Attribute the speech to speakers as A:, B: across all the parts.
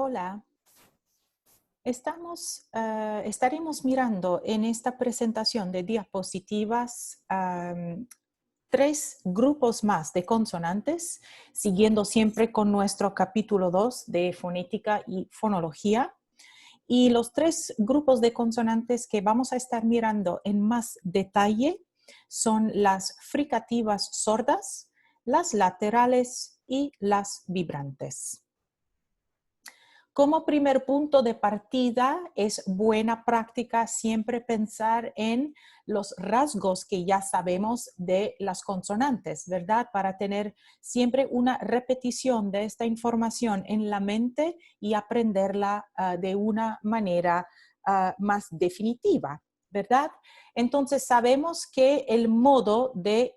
A: Hola. Estaremos mirando en esta presentación de diapositivas tres grupos más de consonantes, siguiendo siempre con nuestro capítulo 2 de fonética y fonología. Y los tres grupos de consonantes que vamos a estar mirando en más detalle son las fricativas sordas, las laterales y las vibrantes. Como primer punto de partida, es buena práctica siempre pensar en los rasgos que ya sabemos de las consonantes, ¿verdad? Para tener siempre una repetición de esta información en la mente y aprenderla de una manera más definitiva, ¿verdad? Entonces sabemos que el modo de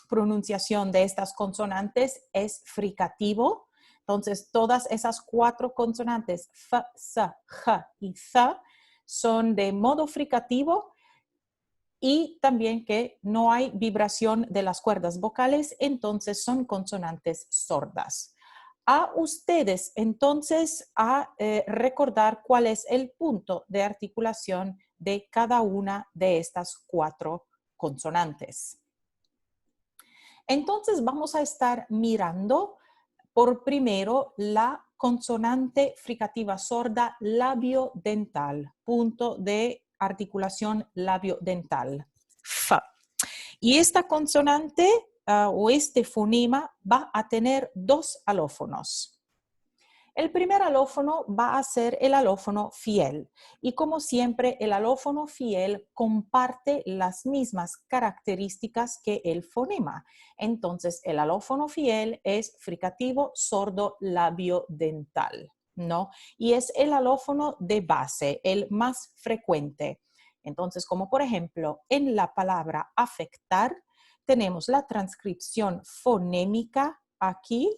A: pronunciación de estas consonantes es fricativo. Entonces, todas esas cuatro consonantes, f, s, j y th, son de modo fricativo y también que no hay vibración de las cuerdas vocales, entonces son consonantes sordas. A ustedes, entonces, a recordar cuál es el punto de articulación de cada una de estas cuatro consonantes. Entonces, vamos a estar mirando por primero la consonante fricativa sorda labiodental, punto de articulación labiodental, F. Y esta consonante o este fonema va a tener dos alófonos. El primer alófono va a ser el alófono fiel y como siempre el alófono fiel comparte las mismas características que el fonema. Entonces el alófono fiel es fricativo sordo labiodental, ¿no? Y es el alófono de base, el más frecuente. Entonces, como por ejemplo en la palabra afectar, tenemos la transcripción fonémica aquí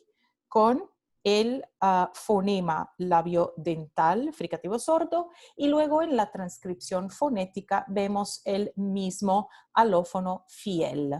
A: con el fonema labiodental, fricativo sordo, y luego en la transcripción fonética vemos el mismo alófono fiel.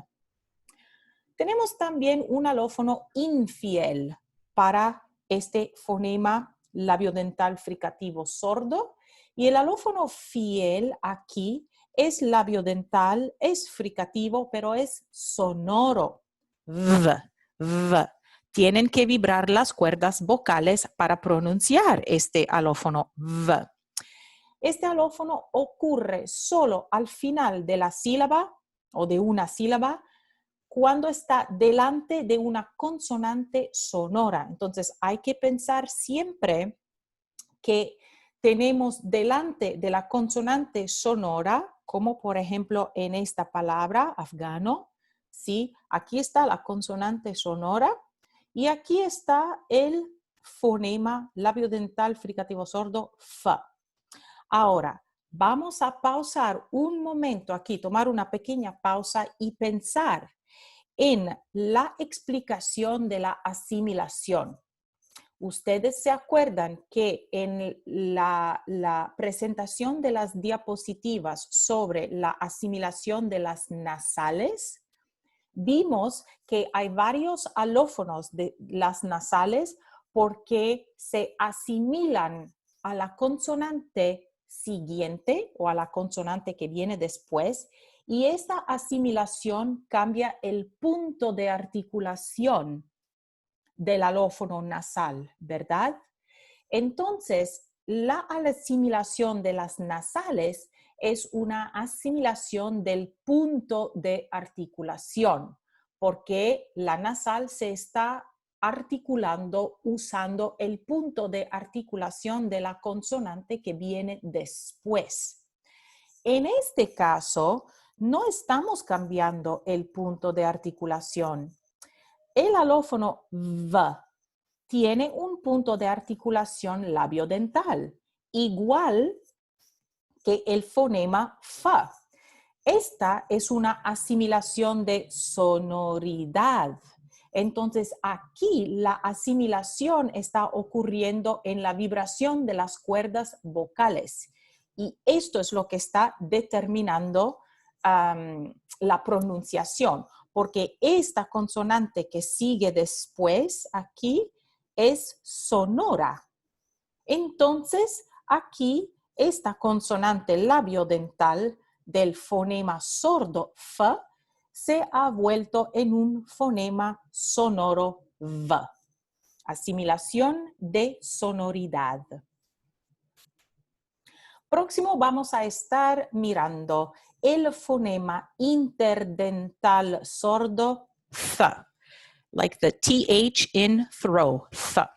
A: Tenemos también un alófono infiel para este fonema labiodental fricativo sordo, y el alófono fiel aquí es labiodental, es fricativo, pero es sonoro. V, v. Tienen que vibrar las cuerdas vocales para pronunciar este alófono V. Este alófono ocurre solo al final de la sílaba o de una sílaba cuando está delante de una consonante sonora. Entonces hay que pensar siempre que tenemos delante de la consonante sonora, como por ejemplo en esta palabra, afgano, ¿sí? Aquí está la consonante sonora. Y aquí está el fonema labiodental fricativo sordo, F. Ahora, vamos a pausar un momento aquí, tomar una pequeña pausa y pensar en la explicación de la asimilación. Ustedes se acuerdan que en la presentación de las diapositivas sobre la asimilación de las nasales, vimos que hay varios alófonos de las nasales porque se asimilan a la consonante siguiente o a la consonante que viene después, y esta asimilación cambia el punto de articulación del alófono nasal, ¿verdad? Entonces, la asimilación de las nasales es una asimilación del punto de articulación, porque la nasal se está articulando usando el punto de articulación de la consonante que viene después. En este caso, no estamos cambiando el punto de articulación. El alófono V tiene un punto de articulación labiodental, igual que el fonema F. Esta es una asimilación de sonoridad. Entonces, aquí la asimilación está ocurriendo en la vibración de las cuerdas vocales. Y esto es lo que está determinando la pronunciación, porque esta consonante que sigue después aquí es sonora. Entonces, aquí esta consonante labiodental del fonema sordo F se ha vuelto en un fonema sonoro V. Asimilación de sonoridad. Próximo vamos a estar mirando el fonema interdental sordo th, like the TH in throw, th.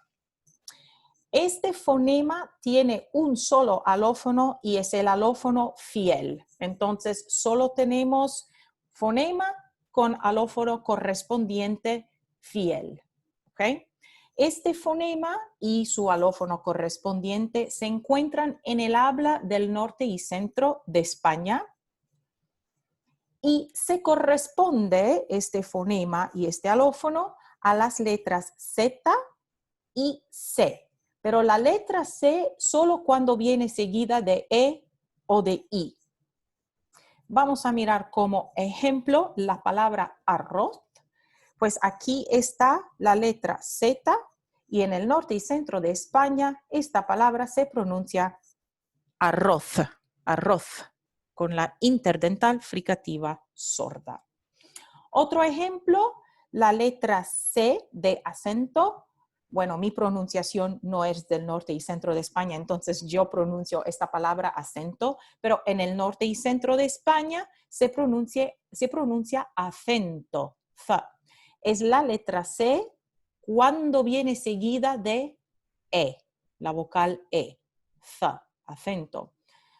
A: Este fonema tiene un solo alófono y es el alófono fiel. Entonces, solo tenemos fonema con alófono correspondiente fiel. ¿Ok? Este fonema y su alófono correspondiente se encuentran en el habla del norte y centro de España y se corresponde este fonema y este alófono a las letras Z y C. Pero la letra C solo cuando viene seguida de E o de I. Vamos a mirar como ejemplo la palabra arroz. Pues aquí está la letra Z y en el norte y centro de España esta palabra se pronuncia arroz, arroz, con la interdental fricativa sorda. Otro ejemplo, la letra C de acento. Bueno, mi pronunciación no es del norte y centro de España, entonces yo pronuncio esta palabra acento, pero en el norte y centro de España se pronuncia acento. Es la letra C cuando viene seguida de E, la vocal E, acento.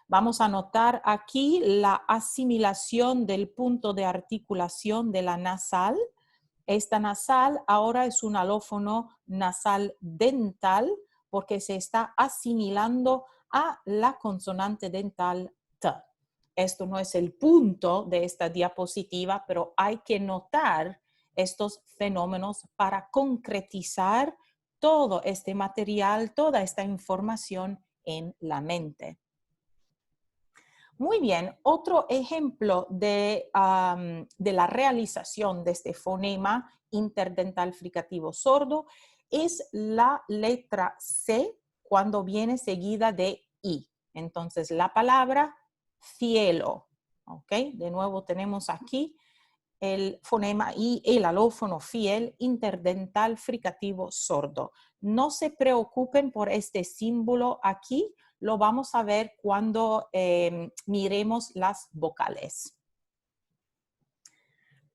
A: Vamos a notar aquí la asimilación del punto de articulación de la nasal. Esta nasal ahora es un alófono nasal dental porque se está asimilando a la consonante dental T. Esto no es el punto de esta diapositiva, pero hay que notar estos fenómenos para concretizar todo este material, toda esta información en la mente. Muy bien, otro ejemplo de la realización de este fonema interdental fricativo sordo es la letra C cuando viene seguida de I. Entonces, la palabra cielo, ¿ok? De nuevo tenemos aquí el fonema I, el alófono fiel interdental fricativo sordo. No se preocupen por este símbolo aquí, lo vamos a ver cuando miremos las vocales.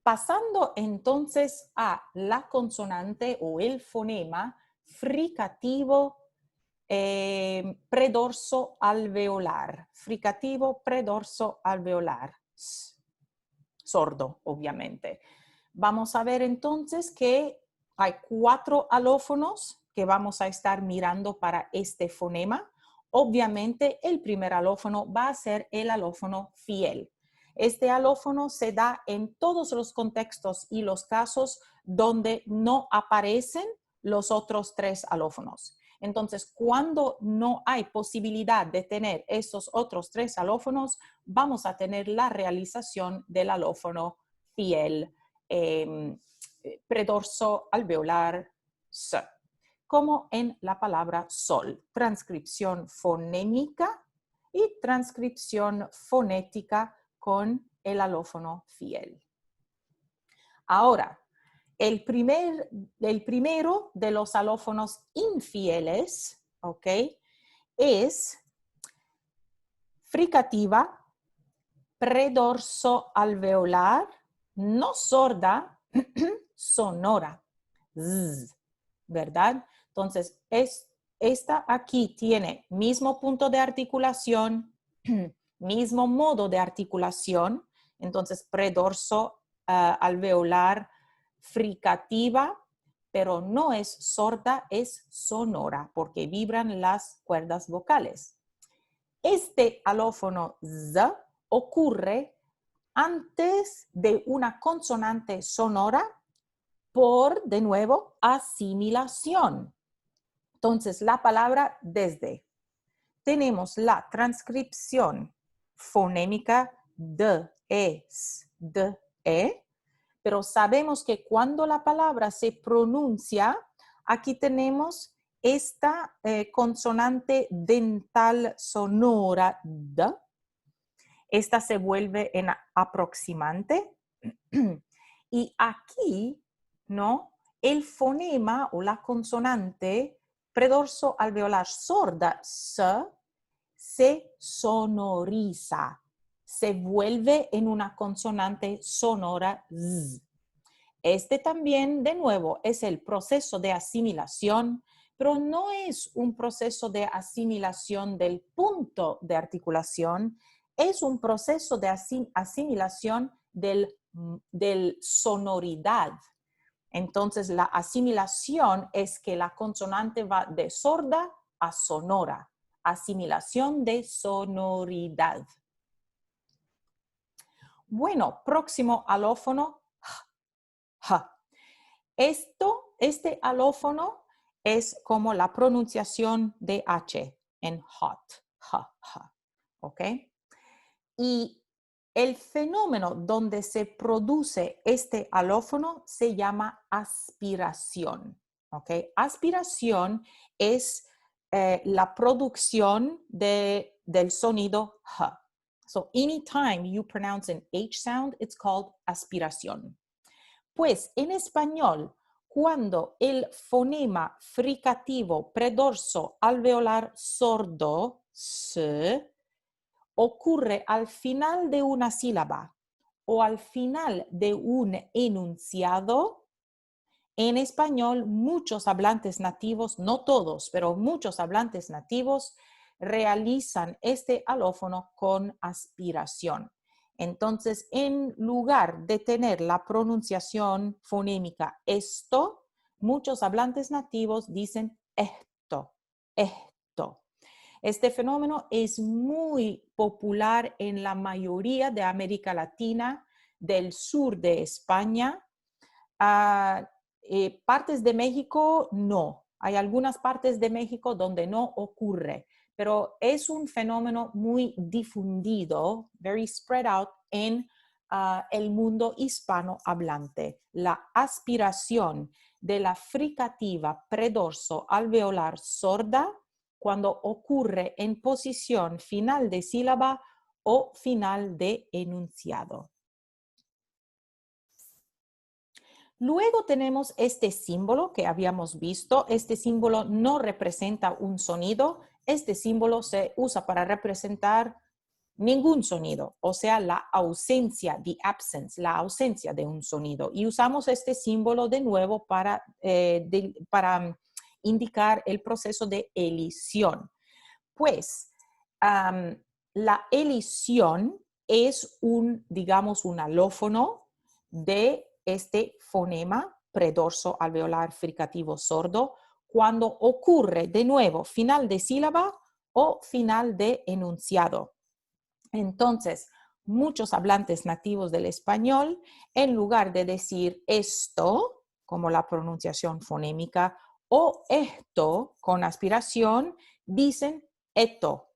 A: Pasando entonces a la consonante o el fonema fricativo predorso alveolar. Fricativo predorso alveolar. Sordo, obviamente. Vamos a ver entonces que hay 4 alófonos que vamos a estar mirando para este fonema. Obviamente, el primer alófono va a ser el alófono fiel. Este alófono se da en todos los contextos y los casos donde no aparecen los otros 3 alófonos. Entonces, cuando no hay posibilidad de tener esos otros 3 alófonos, vamos a tener la realización del alófono fiel, predorso alveolar S, como en la palabra sol, transcripción fonémica y transcripción fonética con el alófono fiel. Ahora, el primero de los alófonos infieles, ¿ok? Es fricativa, predorso alveolar, no sorda, sonora, Z, ¿verdad? Entonces, esta aquí tiene mismo punto de articulación, mismo modo de articulación, entonces predorso alveolar, fricativa, pero no es sorda, es sonora, porque vibran las cuerdas vocales. Este alófono Z ocurre antes de una consonante sonora por, de nuevo, asimilación. Entonces, la palabra desde. Tenemos la transcripción fonémica de, es, de, pero sabemos que cuando la palabra se pronuncia, aquí tenemos esta consonante dental sonora D, esta se vuelve en aproximante. Y aquí, ¿no? El fonema o la consonante predorso alveolar sorda S se sonoriza, se vuelve en una consonante sonora Z. Este también, de nuevo, es el proceso de asimilación, pero no es un proceso de asimilación del punto de articulación, es un proceso de asimilación del sonoridad. Entonces, la asimilación es que la consonante va de sorda a sonora. Asimilación de sonoridad. Bueno, próximo alófono, ja. Este alófono es como la pronunciación de H en hot, ja, ja, ¿ok? Y el fenómeno donde se produce este alófono se llama aspiración, ¿ok? Aspiración es la producción del sonido H. So anytime you pronounce an H sound, it's called aspiración. Pues en español, cuando el fonema fricativo predorso alveolar sordo, S, ocurre al final de una sílaba o al final de un enunciado, en español muchos hablantes nativos, no todos, pero muchos hablantes nativos realizan este alófono con aspiración. Entonces, en lugar de tener la pronunciación fonémica esto, muchos hablantes nativos dicen esto, esto. Este fenómeno es muy popular en la mayoría de América Latina, del sur de España. Partes de México no. Hay algunas partes de México donde no ocurre, pero es un fenómeno muy difundido, very spread out en el mundo hispanohablante. La aspiración de la fricativa predorso alveolar sorda cuando ocurre en posición final de sílaba o final de enunciado. Luego tenemos este símbolo que habíamos visto. Este símbolo no representa un sonido. Este símbolo se usa para representar ningún sonido, o sea, la ausencia, the absence, la ausencia de un sonido. Y usamos este símbolo de nuevo para indicar el proceso de elisión. Pues la elisión es digamos, un alófono de este fonema predorso alveolar fricativo sordo cuando ocurre de nuevo final de sílaba o final de enunciado. Entonces, muchos hablantes nativos del español, en lugar de decir esto, como la pronunciación fonémica, o esto con aspiración, dicen eto,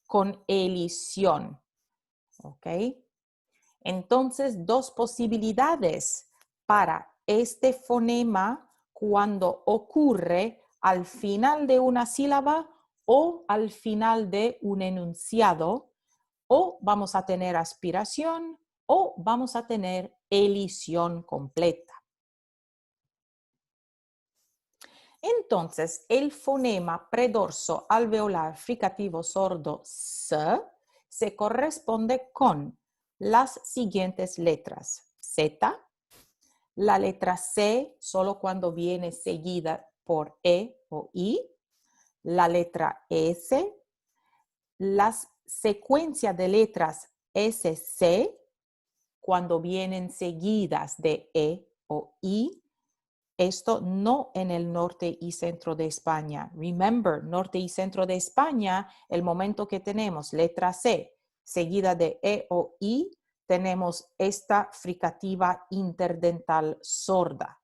A: con elisión. ¿Ok? Entonces, dos posibilidades para este fonema cuando ocurre al final de una sílaba o al final de un enunciado, o vamos a tener aspiración o vamos a tener elisión completa. Entonces, el fonema predorso alveolar fricativo sordo S se corresponde con las siguientes letras. Z, la letra C solo cuando viene seguida por E o I, la letra S, la secuencia de letras SC cuando vienen seguidas de E o I. Esto no en el norte y centro de España. Remember, norte y centro de España, el momento que tenemos letra C seguida de E o I, tenemos esta fricativa interdental sorda.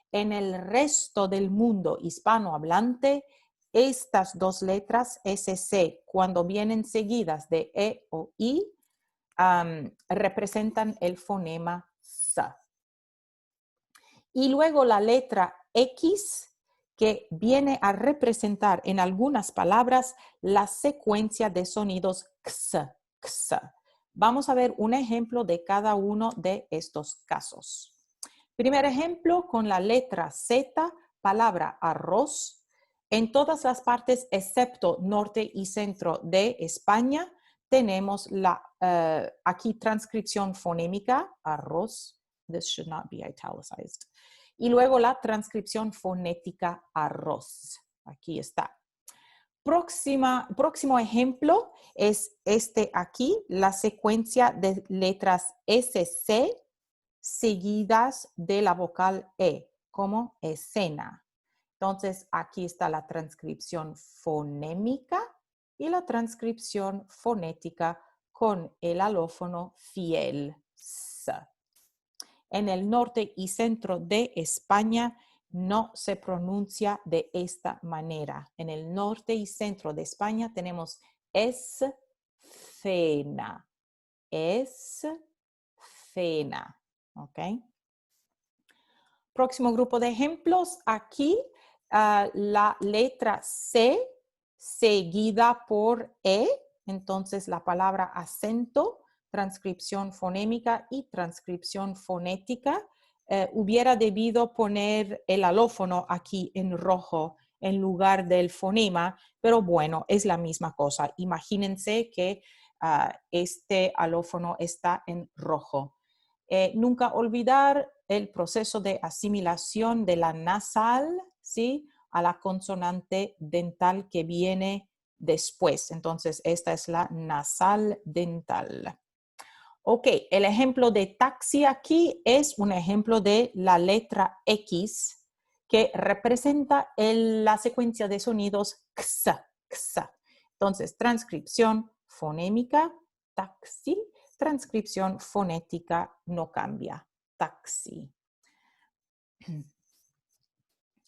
A: En el resto del mundo hispanohablante, estas dos letras SC, cuando vienen seguidas de E o I, representan el fonema S. Y luego la letra X, que viene a representar en algunas palabras la secuencia de sonidos ks, ks. Vamos a ver un ejemplo de cada uno de estos casos. Primer ejemplo con la letra Z, palabra arroz. En todas las partes excepto norte y centro de España tenemos aquí transcripción fonémica, arroz. This should not be italicized. Y luego la transcripción fonética arroz. Aquí está. Próximo ejemplo es este aquí, la secuencia de letras SC seguidas de la vocal E, como escena. Entonces, aquí está la transcripción fonémica y la transcripción fonética con el alófono fiel, S. En el norte y centro de España no se pronuncia de esta manera. En el norte y centro de España tenemos escena, escena, ¿ok? Próximo grupo de ejemplos, aquí la letra C seguida por E, entonces la palabra acento, transcripción fonémica y transcripción fonética. Hubiera debido poner el alófono aquí en rojo en lugar del fonema, pero bueno, es la misma cosa. Imagínense que este alófono está en rojo. Nunca olvidar el proceso de asimilación de la nasal, ¿sí?, a la consonante dental que viene después. Entonces, esta es la nasal dental. Ok, el ejemplo de taxi aquí es un ejemplo de la letra X que representa la secuencia de sonidos x, x. Entonces, transcripción fonémica, taxi, transcripción fonética no cambia, taxi.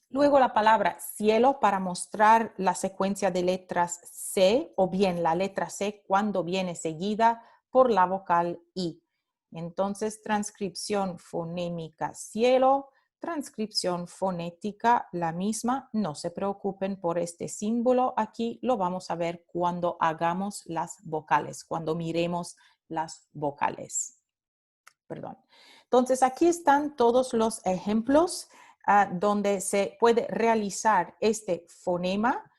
A: Luego la palabra cielo para mostrar la secuencia de letras C o bien la letra C cuando viene seguida por la vocal I. Entonces, transcripción fonémica cielo, transcripción fonética la misma. No se preocupen por este símbolo. Aquí lo vamos a ver cuando hagamos las vocales, cuando miremos las vocales. Perdón. Entonces, aquí están todos los ejemplos donde se puede realizar este fonema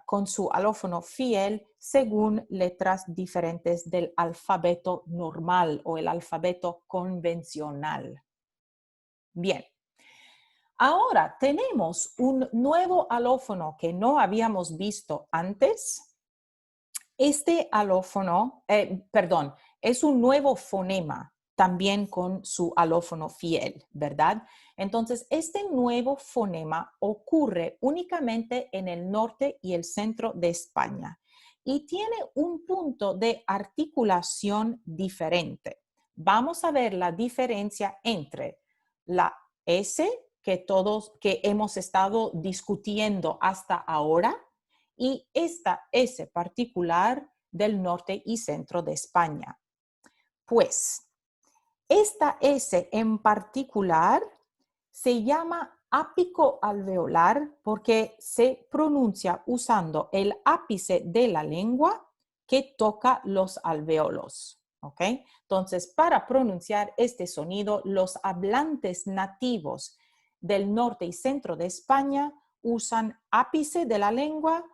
A: con su alófono fiel según letras diferentes del alfabeto normal o el alfabeto convencional. Bien. Ahora tenemos un nuevo alófono que no habíamos visto antes. Este alófono, es un nuevo fonema también con su alófono fiel, ¿verdad? Entonces, este nuevo fonema ocurre únicamente en el norte y el centro de España y tiene un punto de articulación diferente. Vamos a ver la diferencia entre la S que hemos estado discutiendo hasta ahora y esta S particular del norte y centro de España. Pues, esta S en particular se llama ápico alveolar porque se pronuncia usando el ápice de la lengua que toca los alvéolos. ¿Ok? Entonces, para pronunciar este sonido, los hablantes nativos del norte y centro de España usan ápice de la lengua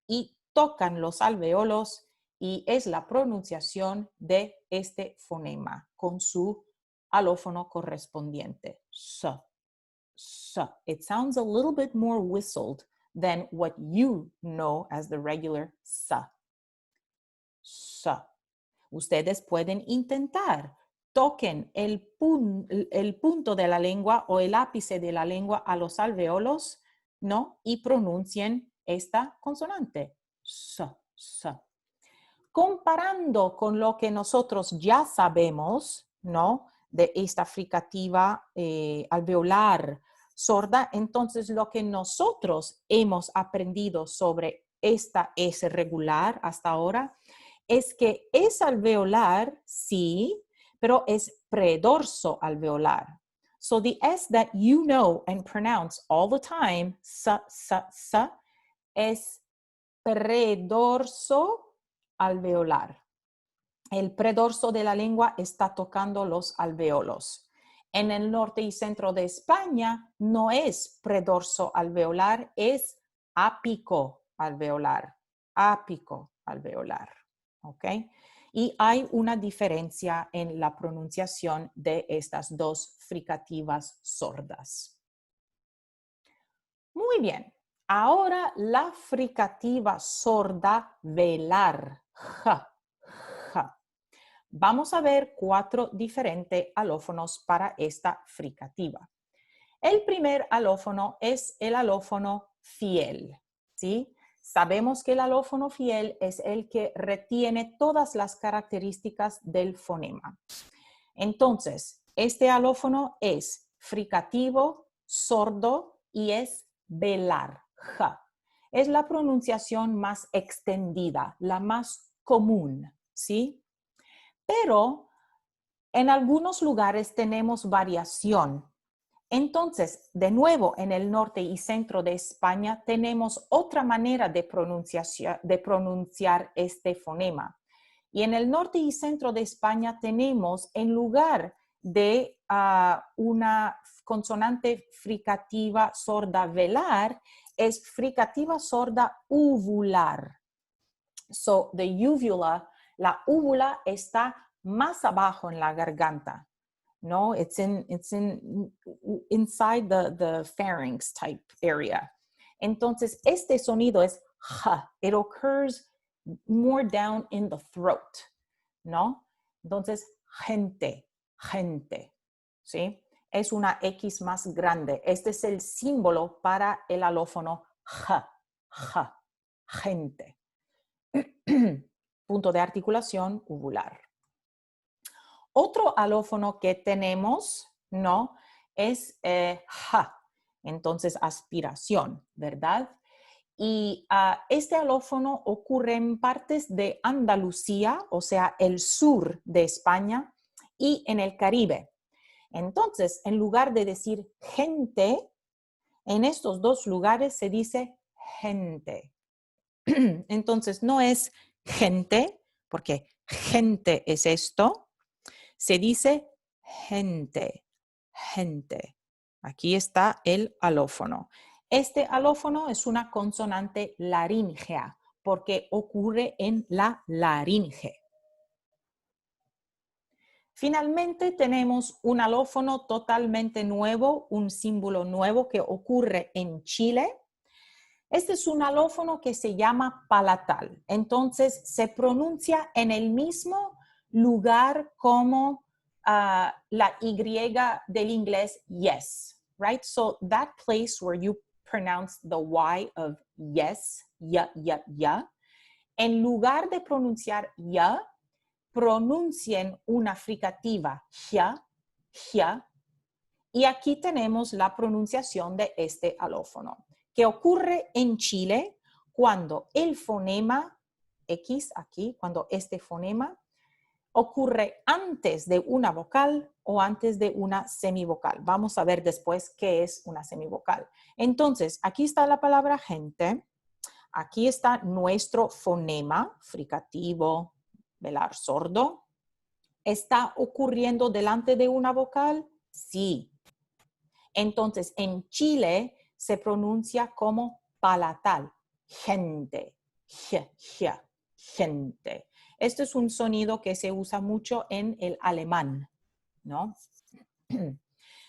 A: y tocan los alvéolos y es la pronunciación de este fonema con su alófono correspondiente. S. S. It sounds a little bit more whistled than what you know as the regular S. S. Ustedes pueden intentar. Toquen el punto de la lengua o el ápice de la lengua a los alvéolos, ¿no? Y pronuncien esta consonante. S. S. Comparando con lo que nosotros ya sabemos, ¿no?, de esta fricativa alveolar sorda, entonces lo que nosotros hemos aprendido sobre esta S regular hasta ahora es que es alveolar, sí, pero es predorso alveolar. So the S that you know and pronounce all the time, sa, es predorso alveolar. El predorso de la lengua está tocando los alveolos. En el norte y centro de España no es predorso alveolar, es ápico alveolar. Ápico alveolar. ¿Ok? Y hay una diferencia en la pronunciación de estas dos fricativas sordas. Muy bien. Ahora la fricativa sorda velar. Ja, ja. Vamos a ver 4 diferentes alófonos para esta fricativa. El primer alófono es el alófono fiel, ¿sí? Sabemos que el alófono fiel es el que retiene todas las características del fonema. Entonces, este alófono es fricativo, sordo y es velar, ja. Es la pronunciación más extendida, la más común, ¿sí? Pero en algunos lugares tenemos variación. Entonces, de nuevo, en el norte y centro de España tenemos otra manera de pronunciar este fonema. Y en el norte y centro de España tenemos, en lugar de una consonante fricativa sorda velar, es fricativa sorda uvular. So, the uvula, la úvula está más abajo en la garganta. No, it's inside the pharynx type area. Entonces, este sonido es ja. It occurs more down in the throat, ¿no? Entonces, gente, ¿sí? Es una X más grande. Este es el símbolo para el alófono ja, gente. Punto de articulación uvular. Otro alófono que tenemos, ¿no? Es ja. Entonces, aspiración, ¿verdad? Y este alófono ocurre en partes de Andalucía, o sea, el sur de España, y en el Caribe. Entonces, en lugar de decir gente, en estos dos lugares se dice gente. Entonces, no es gente, porque gente es esto. Se dice gente. Aquí está el alófono. Este alófono es una consonante laríngea porque ocurre en la laringe. Finalmente tenemos un alófono totalmente nuevo, un símbolo nuevo que ocurre en Chile. Este es un alófono que se llama palatal. Entonces se pronuncia en el mismo lugar como la Y del inglés yes, right? So that place where you pronounce the Y of yes, ya, en lugar de pronunciar ya, pronuncien una fricativa ja, y aquí tenemos la pronunciación de este alófono, que ocurre en Chile cuando el fonema X, aquí, cuando este fonema ocurre antes de una vocal o antes de una semivocal. Vamos a ver después qué es una semivocal. Entonces, aquí está la palabra gente. Aquí está nuestro fonema, fricativo, velar sordo. ¿Está ocurriendo delante de una vocal? Sí. Entonces, en Chile se pronuncia como palatal, gente, gente. Este es un sonido que se usa mucho en el alemán, ¿no?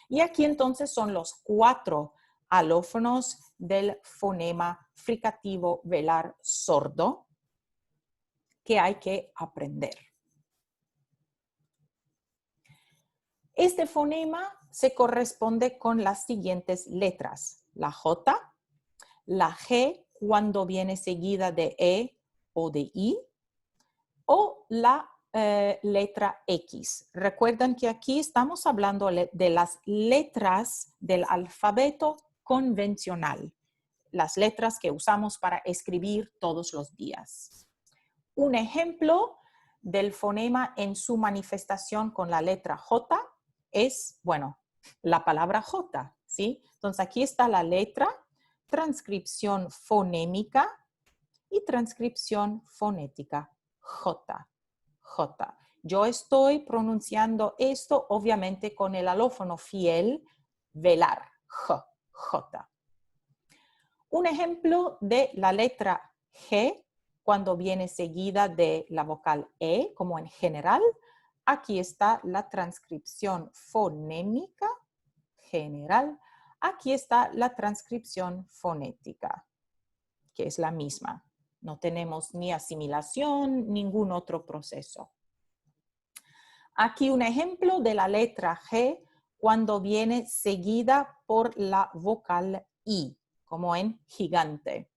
A: Y aquí entonces son los 4 alófonos del fonema fricativo velar sordo que hay que aprender. Este fonema se corresponde con las siguientes letras. La J, la G cuando viene seguida de E o de I, o la letra X. Recuerden que aquí estamos hablando de las letras del alfabeto convencional, las letras que usamos para escribir todos los días. Un ejemplo del fonema en su manifestación con la letra J es, bueno, la palabra J, ¿sí? Entonces aquí está la letra, transcripción fonémica y transcripción fonética, J, J. Yo estoy pronunciando esto obviamente con el alófono fiel, velar, J, J. Un ejemplo de la letra G cuando viene seguida de la vocal E, como en general. Aquí está la transcripción fonémica, general. Aquí está la transcripción fonética, que es la misma. No tenemos ni asimilación, ningún otro proceso. Aquí un ejemplo de la letra G cuando viene seguida por la vocal I, como en gigante.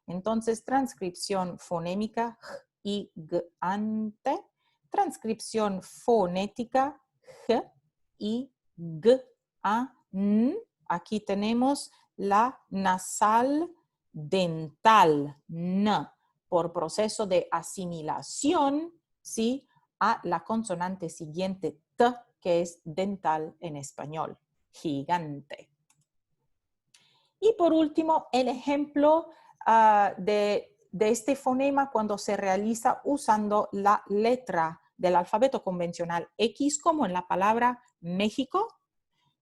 A: Entonces, transcripción fonémica, J y G ante. Transcripción fonética, G y G a N. Aquí tenemos la nasal dental, N, por proceso de asimilación, ¿sí? A la consonante siguiente, T, que es dental en español, gigante. Y por último, el ejemplo de este fonema cuando se realiza usando la letra del alfabeto convencional X, como en la palabra México.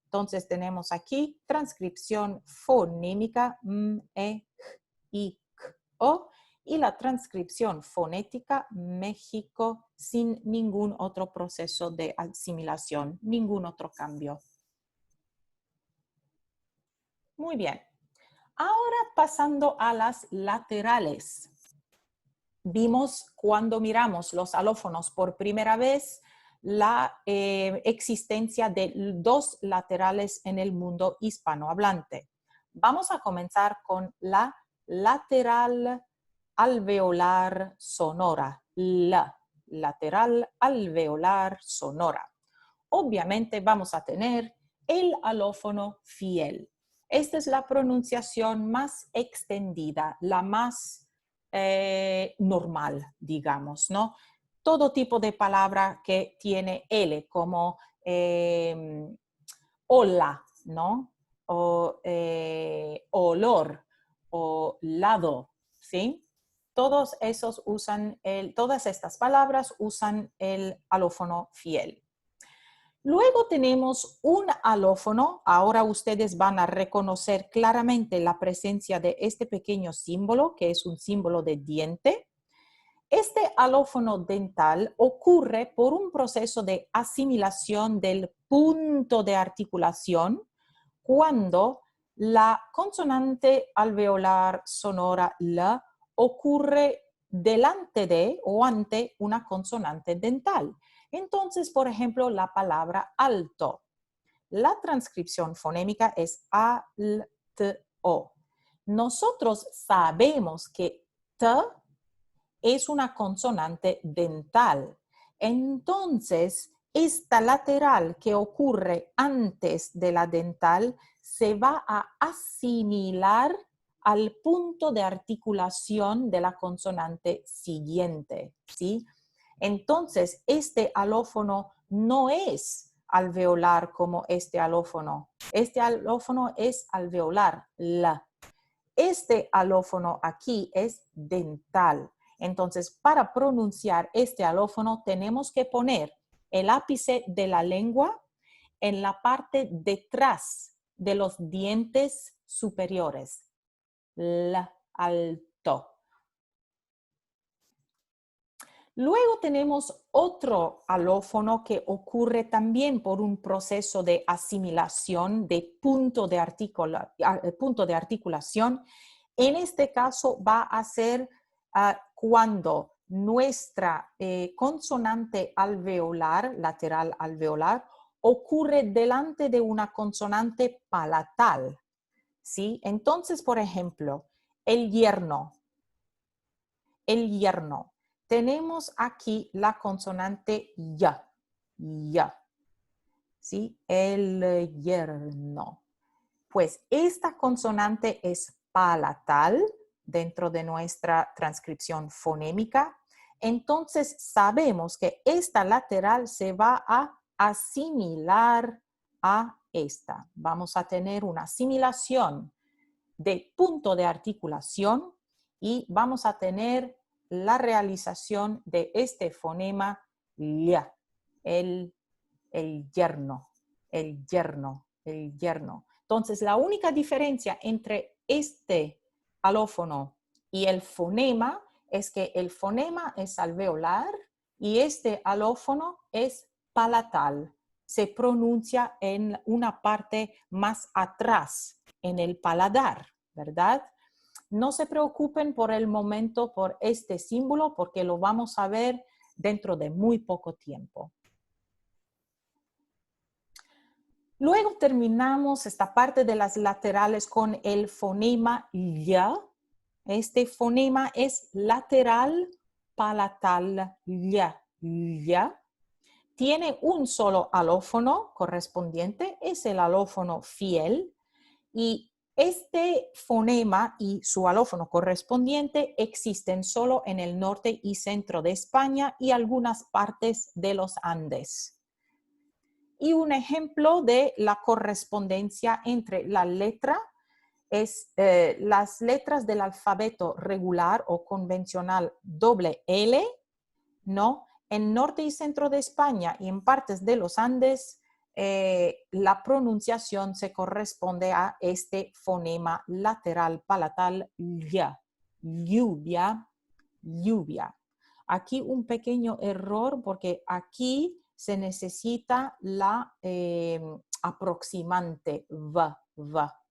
A: Entonces tenemos aquí transcripción fonémica M, E, J, I, K, O, y la transcripción fonética México sin ningún otro proceso de asimilación, ningún otro cambio. Muy bien. Ahora pasando a las laterales. Vimos cuando miramos los alófonos por primera vez la existencia de dos laterales en el mundo hispanohablante. Vamos a comenzar con la lateral alveolar sonora, la lateral alveolar sonora. Obviamente vamos a tener el alófono fiel. Esta es la pronunciación más extendida, la más normal, digamos, ¿no? Todo tipo de palabra que tiene L, como hola, ¿no? O olor, o lado, ¿sí? Todas estas palabras usan el alófono fiel. Luego tenemos un alófono. Ahora ustedes van a reconocer claramente la presencia de este pequeño símbolo, que es un símbolo de diente. Este alófono dental ocurre por un proceso de asimilación del punto de articulación cuando la consonante alveolar sonora L ocurre delante de o ante una consonante dental. Entonces, por ejemplo, la palabra alto. La transcripción fonémica es A-L-T-O. Nosotros sabemos que T es una consonante dental. Entonces, esta lateral que ocurre antes de la dental se va a asimilar al punto de articulación de la consonante siguiente, ¿sí? Entonces, este alófono no es alveolar como este alófono. Este alófono es alveolar, la. Este alófono aquí es dental. Entonces, para pronunciar este alófono tenemos que poner el ápice de la lengua en la parte detrás de los dientes superiores. La, alto. Luego tenemos otro alófono que ocurre también por un proceso de asimilación de punto de articulación. En este caso va a ser cuando nuestra consonante alveolar, lateral alveolar, ocurre delante de una consonante palatal, ¿sí? Entonces, por ejemplo, el yerno. Tenemos aquí la consonante ya, ¿sí? El yerno. Pues esta consonante es palatal dentro de nuestra transcripción fonémica. Entonces sabemos que esta lateral se va a asimilar a esta. Vamos a tener una asimilación de punto de articulación y vamos a tener la realización de este fonema lia, el yerno, el yerno, el yerno. Entonces, la única diferencia entre este alófono y el fonema es que el fonema es alveolar y este alófono es palatal. Se pronuncia en una parte más atrás, en el paladar, ¿verdad? No se preocupen por el momento por este símbolo porque lo vamos a ver dentro de muy poco tiempo. Luego terminamos esta parte de las laterales con el fonema ya. Este fonema es lateral palatal ya, ya. Tiene un solo alófono correspondiente, es el alófono fiel, y este fonema y su alófono correspondiente existen solo en el norte y centro de España y algunas partes de los Andes. Y un ejemplo de la correspondencia entre la letra es las letras del alfabeto regular o convencional doble L, ¿no? En norte y centro de España y en partes de los Andes, la pronunciación se corresponde a este fonema lateral palatal ya, lluvia, lluvia. Aquí un pequeño error porque aquí se necesita la aproximante va.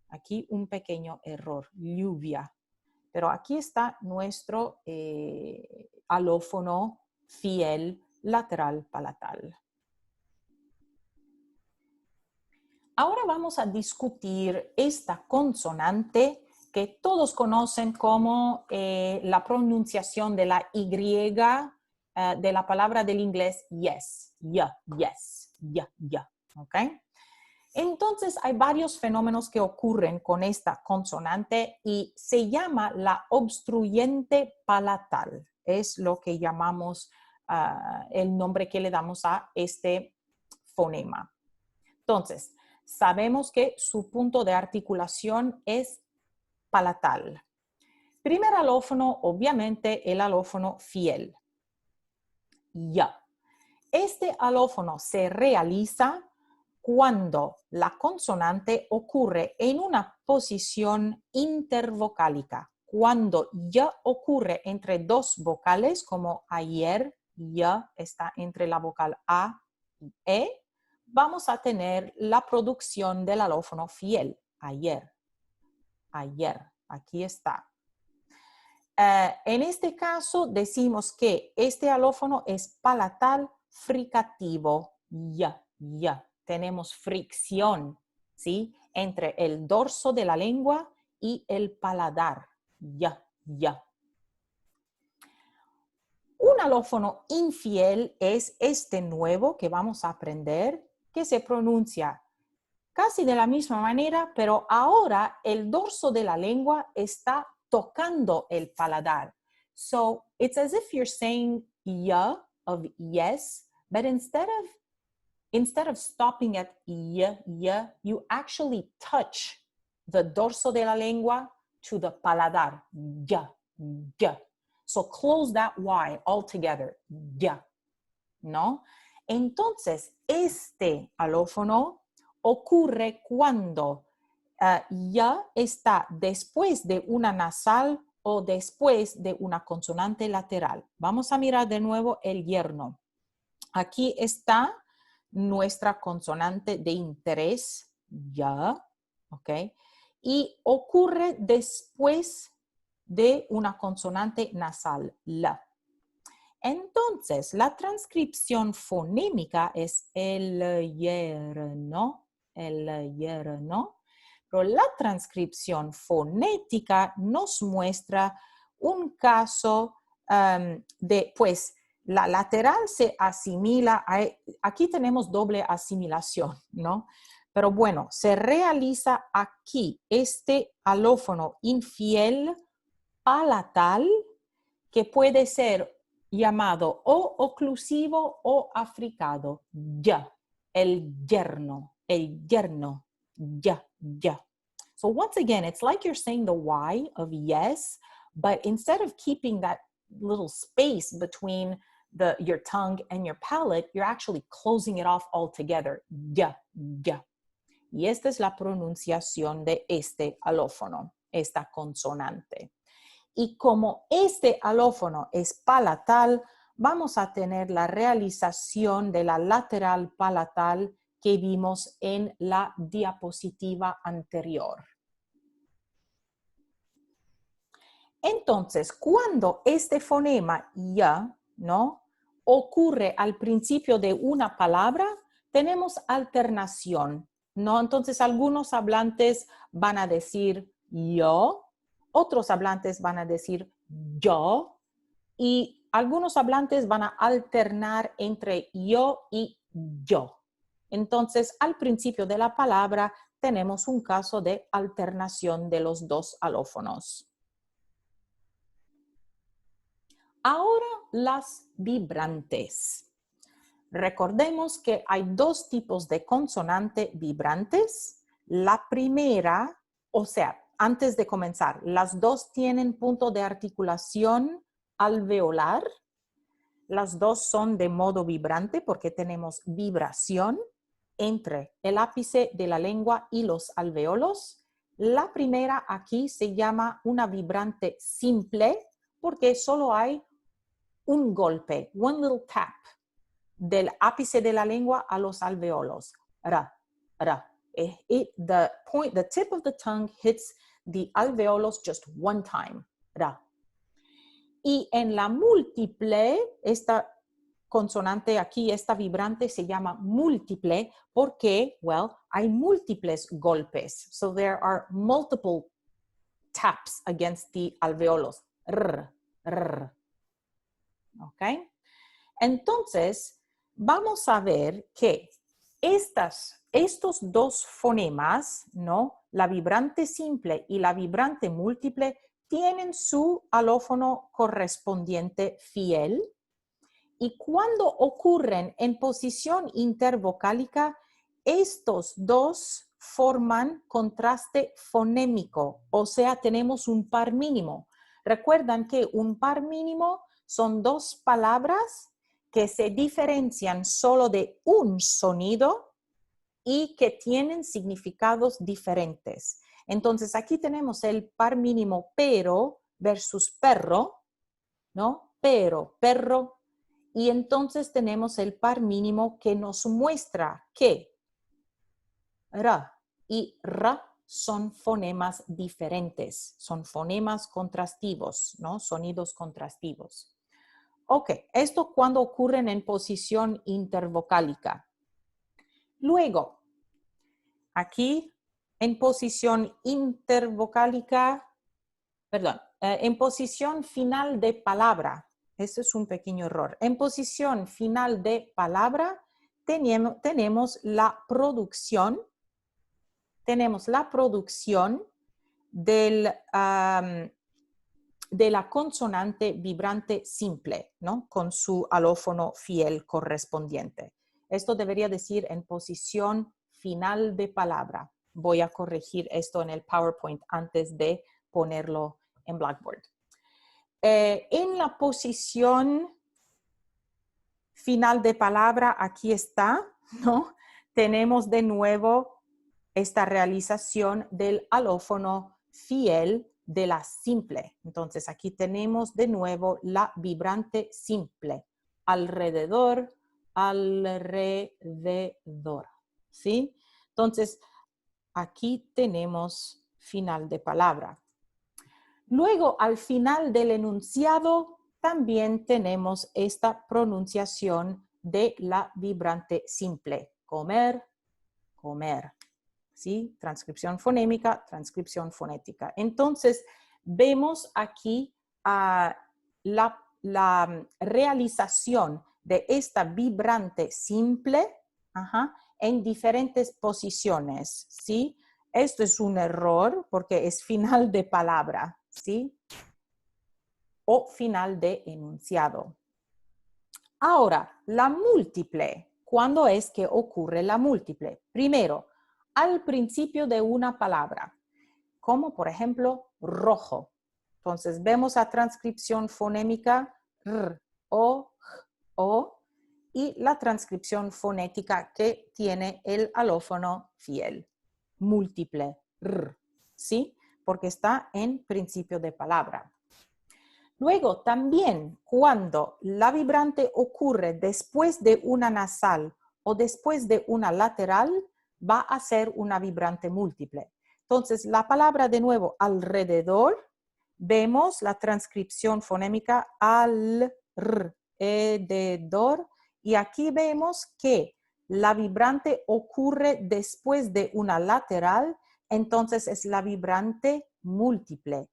A: Aquí un pequeño error, lluvia. Pero aquí está nuestro alófono fiel lateral palatal. Ahora vamos a discutir esta consonante que todos conocen como la pronunciación de la Y de la palabra del inglés yes, ya, yes, ya, ¿ok? Entonces hay varios fenómenos que ocurren con esta consonante y se llama la obstruyente palatal. Es lo que llamamos el nombre que le damos a este fonema. Entonces, sabemos que su punto de articulación es palatal. Primer alófono, obviamente, el alófono fiel. Ya. Este alófono se realiza cuando la consonante ocurre en una posición intervocálica. Cuando ya ocurre entre dos vocales, como ayer, ya está entre la vocal A y E, vamos a tener la producción del alófono fiel. Ayer, ayer, aquí está. En este caso decimos que este alófono es palatal fricativo. Ya, ya. Tenemos fricción, ¿sí? Entre el dorso de la lengua y el paladar. Ya, ya. Un alófono infiel es este nuevo que vamos a aprender, que se pronuncia casi de la misma manera, pero ahora el dorso de la lengua está tocando el paladar. So it's as if you're saying ya of yes, but instead of stopping at ya, you actually touch the dorso de la lengua to the paladar. Ya, ya. So close that Y altogether. Ya. ¿No? Entonces, este alófono ocurre cuando ya está después de una nasal o después de una consonante lateral. Vamos a mirar de nuevo el yerno. Aquí está nuestra consonante de interés, ya, ¿ok? Y ocurre después de una consonante nasal, la. Entonces, la transcripción fonémica es el yerno, pero la transcripción fonética nos muestra un caso de, pues, la lateral se asimila, aquí tenemos doble asimilación, ¿no? Pero bueno, se realiza aquí este alófono infiel palatal que puede ser llamado o oclusivo o africado, ya, el yerno, el yerno, ya, ya. So once again, it's like you're saying the Y of yes, but instead of keeping that little space between your tongue and your palate, you're actually closing it off altogether. Ya, ya. Y esta es la pronunciación de este alófono, esta consonante. Y como este alófono es palatal, vamos a tener la realización de la lateral palatal que vimos en la diapositiva anterior. Entonces, cuando este fonema ya, ¿no?, ocurre al principio de una palabra, tenemos alternación, ¿no? Entonces, algunos hablantes van a decir yo, otros hablantes van a decir yo, y algunos hablantes van a alternar entre yo y yo. Entonces, al principio de la palabra, tenemos un caso de alternación de los dos alófonos. Ahora las vibrantes. Recordemos que hay dos tipos de consonante vibrantes. La primera, o sea, antes de comenzar, las dos tienen punto de articulación alveolar. Las dos son de modo vibrante porque tenemos vibración entre el ápice de la lengua y los alveolos. La primera aquí se llama una vibrante simple porque solo hay un golpe, one little tap, del ápice de la lengua a los alveolos. Ra, ra. The tip of the tongue hits the alveolos just one time. Ra. Y en la múltiple, esta consonante aquí, esta vibrante se llama múltiple porque, well, hay múltiples golpes. So there are multiple taps against the alveolos. R, r. ¿Ok? Entonces, vamos a ver que estos dos fonemas, ¿no?, la vibrante simple y la vibrante múltiple, tienen su alófono correspondiente fiel. Y cuando ocurren en posición intervocálica, estos dos forman contraste fonémico, o sea, tenemos un par mínimo. Recuerdan que un par mínimo son dos palabras que se diferencian solo de un sonido y que tienen significados diferentes. Entonces, aquí tenemos el par mínimo pero versus perro, ¿no? Pero, perro. Y entonces tenemos el par mínimo que nos muestra que ra y ra son fonemas diferentes, son fonemas contrastivos, ¿no? Sonidos contrastivos. Ok, esto cuando ocurren en posición intervocálica. Luego, aquí en posición intervocálica, perdón, en posición final de palabra, este es un pequeño error. En posición final de palabra tenemos la producción de la consonante vibrante simple, ¿no?, con su alófono fiel correspondiente. Esto debería decir en posición final de palabra. Voy a corregir esto en el PowerPoint antes de ponerlo en Blackboard. En la posición final de palabra, aquí está, ¿no? Tenemos de nuevo esta realización del alófono fiel de la simple. Entonces, aquí tenemos de nuevo la vibrante simple. Alrededor, alrededor. ¿Sí? Entonces, aquí tenemos final de palabra. Luego, al final del enunciado, también tenemos esta pronunciación de la vibrante simple. Comer, comer. ¿Sí? Transcripción fonémica, transcripción fonética. Entonces, vemos aquí la realización de esta vibrante simple en diferentes posiciones. ¿Sí? Esto es un error porque es final de palabra, ¿sí? O final de enunciado. Ahora, la múltiple. ¿cuándo es que ocurre la múltiple? Primero, al principio de una palabra, como por ejemplo rojo. Entonces vemos la transcripción fonémica r, o, j, o, y la transcripción fonética que tiene el alófono fiel, múltiple, r, ¿sí? Porque está en principio de palabra. Luego, también cuando la vibrante ocurre después de una nasal o después de una lateral, va a ser una vibrante múltiple. Entonces, la palabra de nuevo, alrededor, vemos la transcripción fonémica alrededor, y aquí vemos que la vibrante ocurre después de una lateral, entonces es la vibrante múltiple,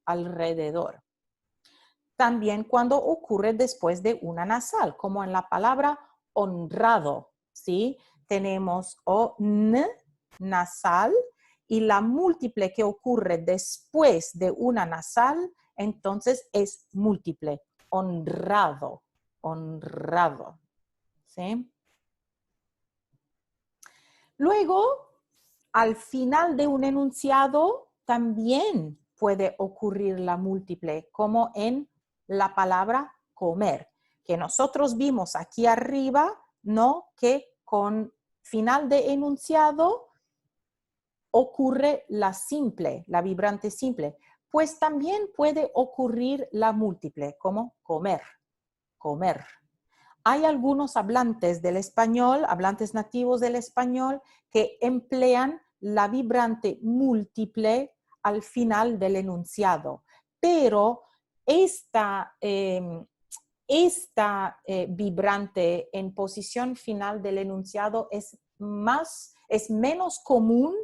A: alrededor. También cuando ocurre después de una nasal, como en la palabra honrado, ¿sí? Tenemos n nasal y la múltiple que ocurre después de una nasal, entonces es múltiple, honrado, honrado, ¿sí? Luego, al final de un enunciado también puede ocurrir la múltiple, como en la palabra comer, que nosotros vimos aquí arriba, ¿no? Que con final de enunciado ocurre la simple, la vibrante simple. Pues también puede ocurrir la múltiple, como comer, comer. Hay algunos hablantes del español, hablantes nativos del español, que emplean la vibrante múltiple al final del enunciado, pero esta vibrante en posición final del enunciado es menos común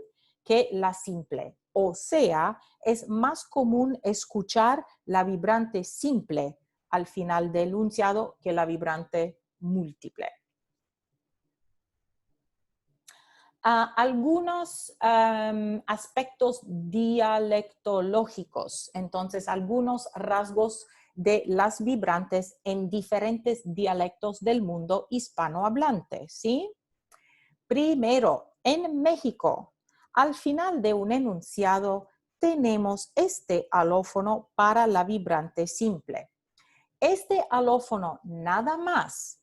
A: que la simple. O sea, es más común escuchar la vibrante simple al final del enunciado que la vibrante múltiple. Algunos aspectos dialectológicos, entonces algunos rasgos de las vibrantes en diferentes dialectos del mundo hispanohablante, ¿sí? Primero, en México, al final de un enunciado tenemos este alófono para la vibrante simple. Este alófono nada más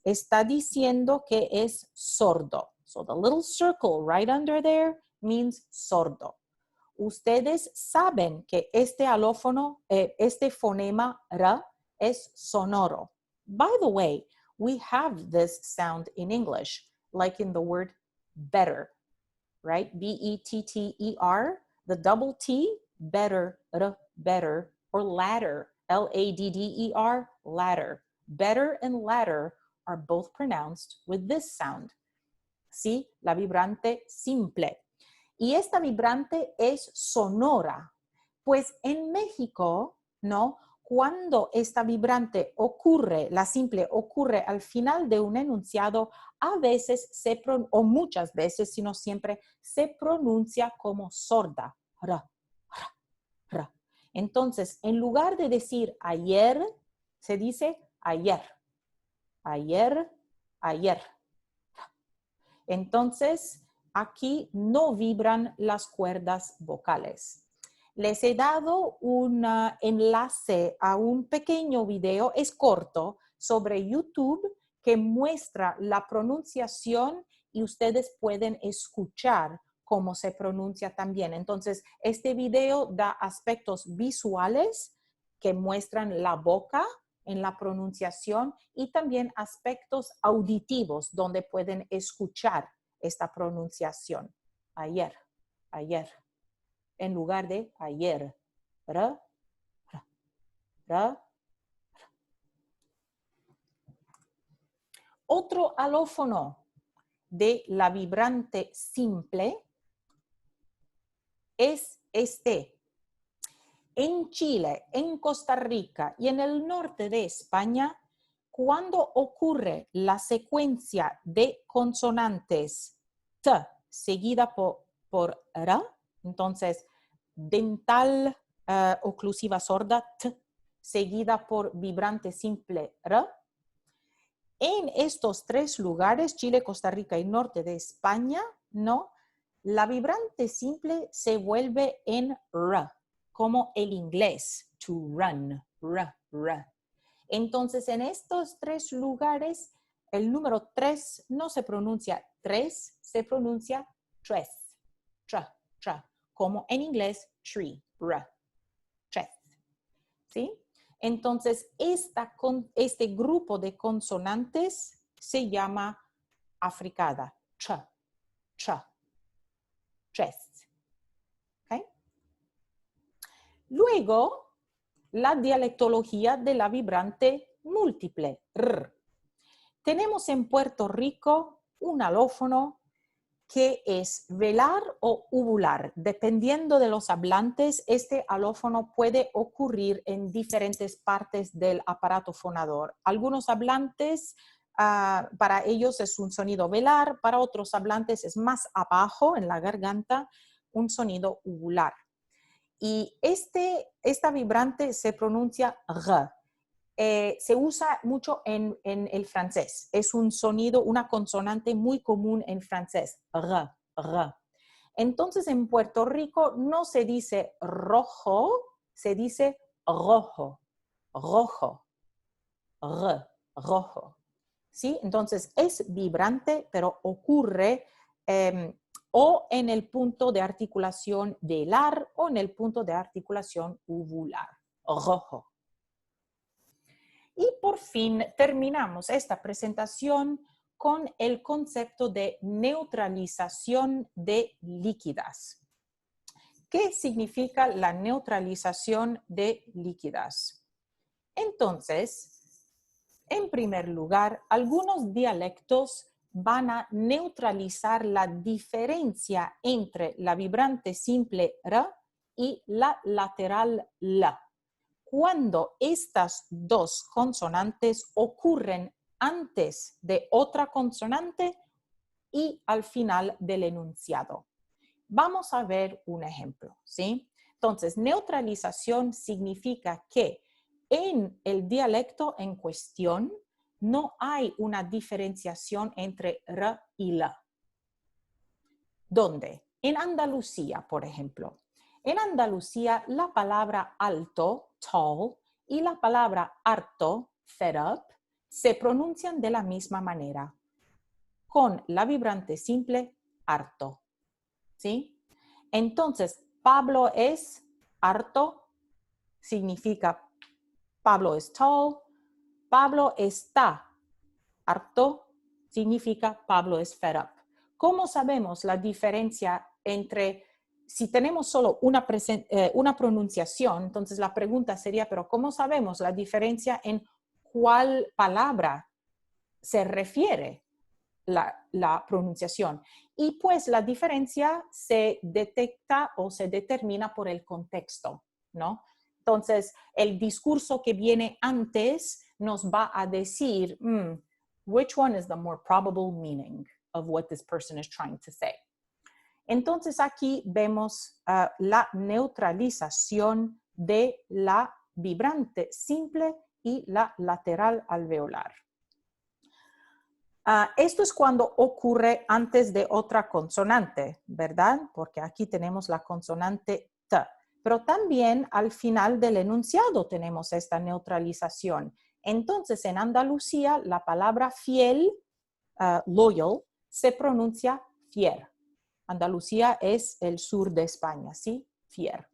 A: está diciendo que es sordo. So the little circle right under there means sordo. Ustedes saben que este alófono, este fonema r es sonoro. By the way, we have this sound in English, like in the word better, right? B-E-T-T-E-R, the double T, better, better, or ladder, L-A-D-D-E-R, ladder. Better and ladder are both pronounced with this sound. ¿Sí? La vibrante simple. Y esta vibrante es sonora. Pues en México, ¿no? Cuando esta vibrante ocurre, la simple ocurre al final de un enunciado, a veces o muchas veces, si no siempre, se pronuncia como sorda. Ra, ra, ra. Entonces, en lugar de decir ayer, se dice ayer. Ayer, ayer. Entonces, aquí no vibran las cuerdas vocales. Les he dado un enlace a un pequeño video, es corto, sobre YouTube que muestra la pronunciación y ustedes pueden escuchar cómo se pronuncia también. Entonces, este video da aspectos visuales que muestran la boca en la pronunciación y también aspectos auditivos donde pueden escuchar esta pronunciación. Ayer, ayer, en lugar de ayer. Ra, ra, ra. Otro alófono de la vibrante simple es este. En Chile, en Costa Rica y en el norte de España, cuando ocurre la secuencia de consonantes T seguida por R, entonces dental oclusiva sorda T seguida por vibrante simple R, En estos tres lugares, Chile, Costa Rica y norte de España, ¿no? La vibrante simple se vuelve en r, como el inglés, to run, r. Entonces, en estos tres lugares, el número 3 no se pronuncia 3, se pronuncia tres, como en inglés tree, tres, ¿sí? Entonces, este grupo de consonantes se llama africada, tres, ¿okay? Luego, la dialectología de la vibrante múltiple, r. Tenemos en Puerto Rico un alófono que es velar o uvular. Dependiendo de los hablantes, este alófono puede ocurrir en diferentes partes del aparato fonador. Algunos hablantes, para ellos es un sonido velar, para otros hablantes es más abajo en la garganta, un sonido uvular. Y esta vibrante se pronuncia r. Se usa mucho en el francés. Es un sonido, una consonante muy común en francés. R. Entonces, en Puerto Rico no se dice rojo, se dice rojo. Rojo. Rojo. ¿Sí? Entonces, es vibrante, pero ocurre o en el punto de articulación velar o en el punto de articulación uvular. Rojo. Y por fin terminamos esta presentación con el concepto de neutralización de líquidas. ¿Qué significa la neutralización de líquidas? Entonces, en primer lugar, algunos dialectos van a neutralizar la diferencia entre la vibrante simple r y la lateral la, cuando estas dos consonantes ocurren antes de otra consonante y al final del enunciado. Vamos a ver un ejemplo, ¿sí? Entonces, neutralización significa que en el dialecto en cuestión no hay una diferenciación entre r y la. ¿Dónde? En Andalucía, por ejemplo. En Andalucía, la palabra alto, tall, y la palabra harto, fed up, se pronuncian de la misma manera, con la vibrante simple, harto. ¿Sí? Entonces, Pablo es harto, significa Pablo es tall. Pablo está harto, significa Pablo es fed up. ¿Cómo sabemos la diferencia entre, si tenemos solo una pronunciación, entonces la pregunta sería, pero ¿cómo sabemos la diferencia en cuál palabra se refiere la pronunciación? Y pues la diferencia se detecta o se determina por el contexto, ¿no? Entonces, el discurso que viene antes nos va a decir, which one is the more probable meaning of what this person is trying to say. Entonces, aquí vemos la neutralización de la vibrante simple y la lateral alveolar. Esto es cuando ocurre antes de otra consonante, ¿verdad? Porque aquí tenemos la consonante T. Pero también al final del enunciado tenemos esta neutralización. Entonces, en Andalucía, la palabra fiel, loyal, se pronuncia fier. Andalucía es el sur de España, ¿sí? Fier.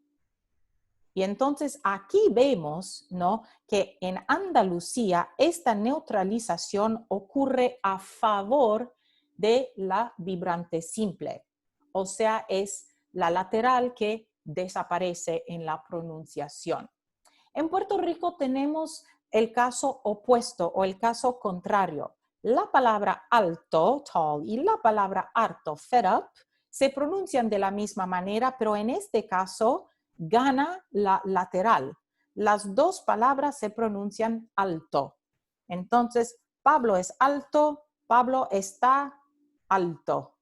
A: Y entonces aquí vemos, ¿no?, que en Andalucía esta neutralización ocurre a favor de la vibrante simple. O sea, es la lateral que desaparece en la pronunciación. En Puerto Rico tenemos el caso opuesto o el caso contrario. La palabra alto, tall, y la palabra harto, fed up, se pronuncian de la misma manera, pero en este caso gana la lateral. Las dos palabras se pronuncian alto. Entonces, Pablo es alto, Pablo está alto.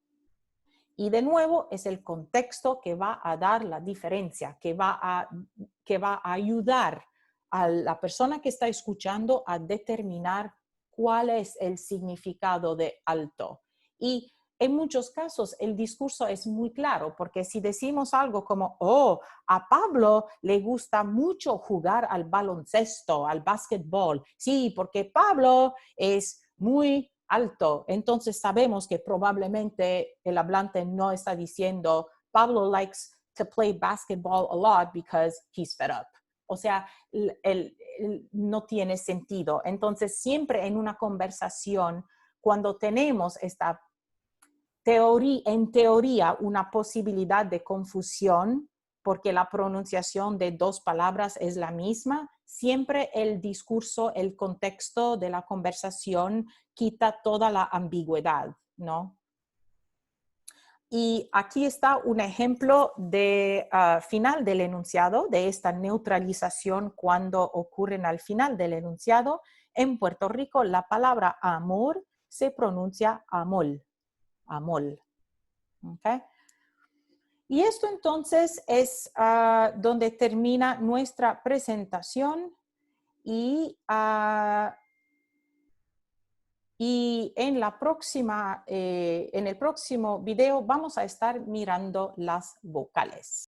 A: Y de nuevo es el contexto que va a dar la diferencia, que va a ayudar a la persona que está escuchando a determinar cuál es el significado de alto. Y en muchos casos el discurso es muy claro, porque si decimos algo como, oh, a Pablo le gusta mucho jugar al baloncesto, al básquetbol, sí, porque Pablo es muy alto, entonces sabemos que probablemente el hablante no está diciendo, Pablo likes to play basketball a lot because he's fed up. O sea, no tiene sentido. Entonces, siempre en una conversación, cuando tenemos esta en teoría, una posibilidad de confusión, porque la pronunciación de dos palabras es la misma, siempre el discurso, el contexto de la conversación quita toda la ambigüedad, ¿no? Y aquí está un ejemplo de final del enunciado, de esta neutralización cuando ocurren al final del enunciado. En Puerto Rico, la palabra amor se pronuncia amol, amol. ¿Okay? Y esto entonces es donde termina nuestra presentación y en en el próximo video vamos a estar mirando las vocales.